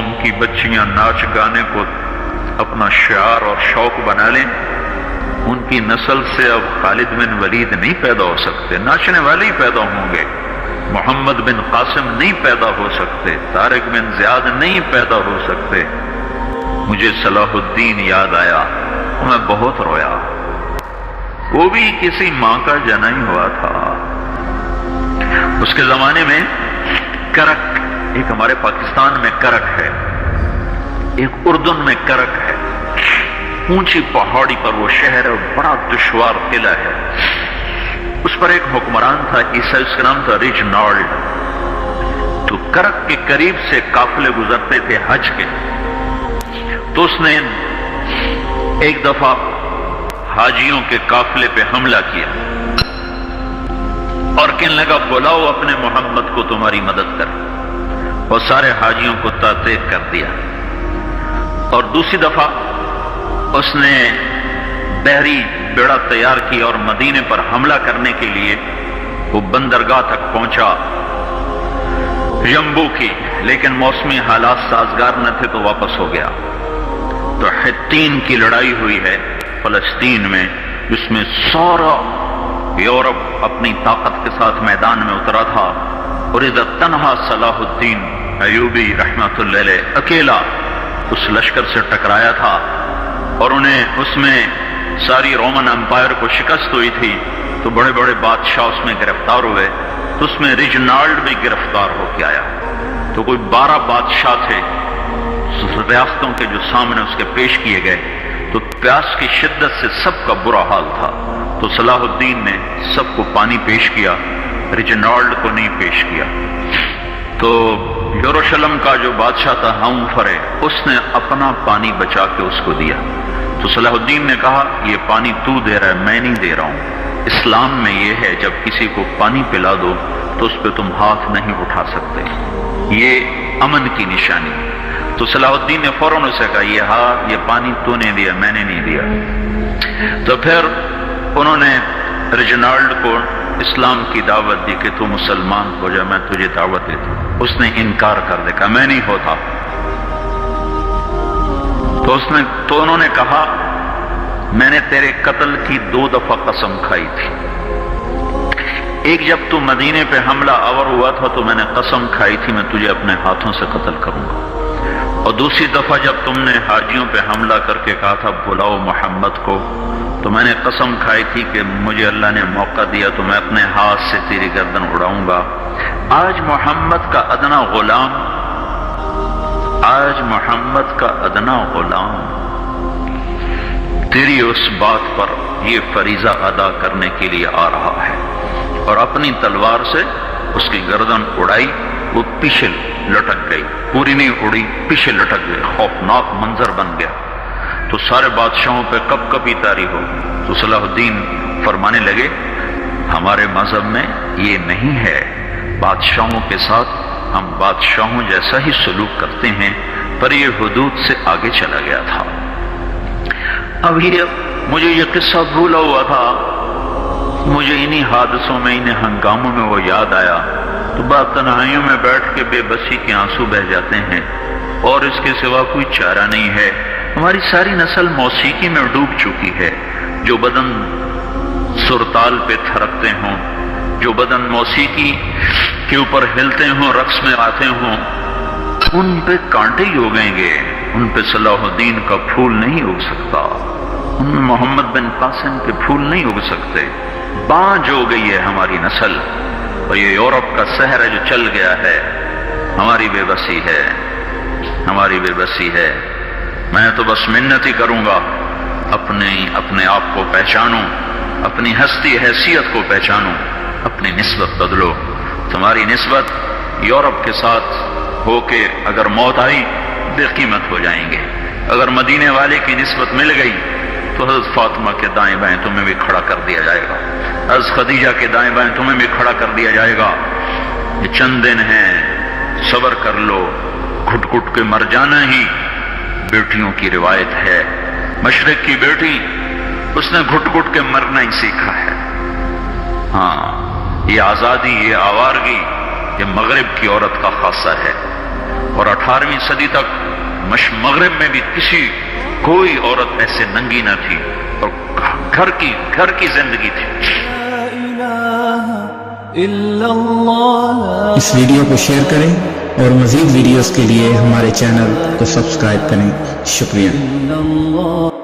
قوم کی بچیاں ناچ گانے کو اپنا شعار اور شوق بنا لیں، ان کی نسل سے اب خالد بن ولید نہیں پیدا ہو سکتے، ناچنے والے ہی پیدا ہوں گے، محمد بن قاسم نہیں پیدا ہو سکتے، طارق بن زیاد نہیں پیدا ہو سکتے۔ مجھے صلاح الدین یاد آیا، میں بہت رویا، وہ بھی کسی ماں کا جنا ہی ہوا تھا۔ اس کے زمانے میں کرک، ایک ہمارے پاکستان میں کرک ہے، ایک اردن میں کرک ہے، اونچی پہاڑی پر وہ شہر ہے، بڑا دشوار قلعہ ہے۔ اس پر ایک حکمران تھا عیسائی، اس کا نام تھا ریجنالڈ۔ تو کرک کے قریب سے قافلے گزرتے تھے حج کے، تو اس نے ایک دفعہ حاجیوں کے قافلے پہ حملہ کیا اور کہنے لگا بلاؤ اپنے محمد کو تمہاری مدد کر، اور سارے حاجیوں کو تعطیق کر دیا۔ اور دوسری دفعہ اس نے بحری بیڑا تیار کیا اور مدینے پر حملہ کرنے کے لیے وہ بندرگاہ تک پہنچا یمبو کی، لیکن موسمی حالات سازگار نہ تھے تو واپس ہو گیا۔ تو حطین کی لڑائی ہوئی ہے فلسطین میں، جس میں سارا یورپ اپنی طاقت کے ساتھ میدان میں اترا تھا، اور ادھر تنہا صلاح الدین ایوبی رحمۃ اللہ علیہ اکیلا اس لشکر سے ٹکرایا تھا، اور انہیں اس میں ساری رومن امپائر کو شکست ہوئی تھی، تو بڑے بڑے بادشاہ اس میں گرفتار ہوئے، تو اس میں ریجنالڈ بھی گرفتار ہو کے آیا۔ تو کوئی 12 بادشاہ تھے ریاستوں کے جو سامنے اس کے پیش کیے گئے، تو پیاس کی شدت سے سب کا برا حال تھا، تو صلاح الدین نے سب کو پانی پیش کیا، ریجنالڈ کو نہیں پیش کیا۔ تو یروشلم کا جو بادشاہ تھا ہمفرے، اس نے اپنا پانی بچا کے اس کو دیا۔ تو صلاح الدین نے کہا یہ پانی تو دے رہا ہے، میں نہیں دے رہا ہوں۔ اسلام میں یہ ہے جب کسی کو پانی پلا دو تو اس پہ تم ہاتھ نہیں اٹھا سکتے، یہ امن کی نشانی۔ تو صلاح الدین نے فوراً اسے کہا یہ پانی تو نے دیا، میں نے نہیں دیا۔ تو پھر انہوں نے ریجنالڈ کو اسلام کی دعوت دی کہ تو مسلمان ہو جا، میں تجھے دعوت دیتا ہوں۔ اس نے انکار کر دیا، کہا میں نہیں ہوتا۔ تو انہوں نے کہا میں نے تیرے قتل کی 2 دفعہ قسم کھائی تھی، ایک جب تو مدینے پہ حملہ آور ہوا تھا تو میں نے قسم کھائی تھی میں تجھے اپنے ہاتھوں سے قتل کروں گا، اور دوسری دفعہ جب تم نے حاجیوں پہ حملہ کر کے کہا تھا بلاؤ محمد کو، تو میں نے قسم کھائی تھی کہ مجھے اللہ نے موقع دیا تو میں اپنے ہاتھ سے تیری گردن اڑاؤں گا۔ آج محمد کا ادنا غلام تیری اس بات پر یہ فریضہ ادا کرنے کے لیے آ رہا ہے، اور اپنی تلوار سے اس کی گردن اڑائی، وہ پیچھے لٹک گئی، پوری نہیں اڑی، پیچھے لٹک گئی، خوفناک منظر بن گیا۔ تو سارے بادشاہوں پہ کب کبھی طاری ہو۔ تو صلاح الدین فرمانے لگے ہمارے مذہب میں یہ نہیں ہے، بادشاہوں کے ساتھ ہم بادشاہوں جیسا ہی سلوک کرتے ہیں، پر یہ حدود سے آگے چلا گیا تھا۔ اب مجھے یہ قصہ بھولا ہوا تھا، مجھے انہی حادثوں میں، انہی ہنگاموں میں وہ یاد آیا، تو بعد تنہائیوں میں بیٹھ کے بے بسی کے آنسو بہ جاتے ہیں، اور اس کے سوا کوئی چارہ نہیں ہے۔ ہماری ساری نسل موسیقی میں ڈوب چکی ہے، جو بدن سرتال پہ تھرکتے ہوں، جو بدن موسیقی کے اوپر ہلتے ہوں، رقص میں آتے ہوں، ان پہ کانٹے ہی اگیں گے، ان پہ صلاح الدین کا پھول نہیں اگ سکتا، ان میں محمد بن قاسم کے پھول نہیں اگ سکتے۔ بانجھ ہو گئی ہے ہماری نسل، اور یہ یورپ کا سحر ہے جو چل گیا ہے، ہماری بے بسی ہے، ہماری بے بسی ہے۔ میں تو بس منت ہی کروں گا اپنے آپ کو پہچانوں، اپنی ہستی حیثیت کو پہچانوں، اپنی نسبت بدلو۔ تمہاری نسبت یورپ کے ساتھ ہو کے اگر موت آئی بے قیمت ہو جائیں گے، اگر مدینے والے کی نسبت مل گئی تو حضرت فاطمہ کے دائیں بائیں تمہیں بھی کھڑا کر دیا جائے گا، حضرت خدیجہ کے دائیں بائیں تمہیں بھی کھڑا کر دیا جائے گا۔ یہ چند دن ہیں، صبر کر لو، گھٹ گھٹ کے مر جانا ہی بیٹیوں کی روایت ہے۔ مشرق کی بیٹی، اس نے گھٹ گھٹ کے مرنا ہی سیکھا ہے۔ ہاں، یہ آزادی، یہ آوارگی، یہ مغرب کی عورت کا خاصہ ہے۔ اور 18ویں صدی تک مغرب میں بھی کوئی عورت ایسے ننگی نہ تھی، اور گھر کی زندگی تھی۔ اس ویڈیو کو شیئر کریں اور مزید ویڈیوز کے لیے ہمارے چینل کو سبسکرائب کریں۔ شکریہ۔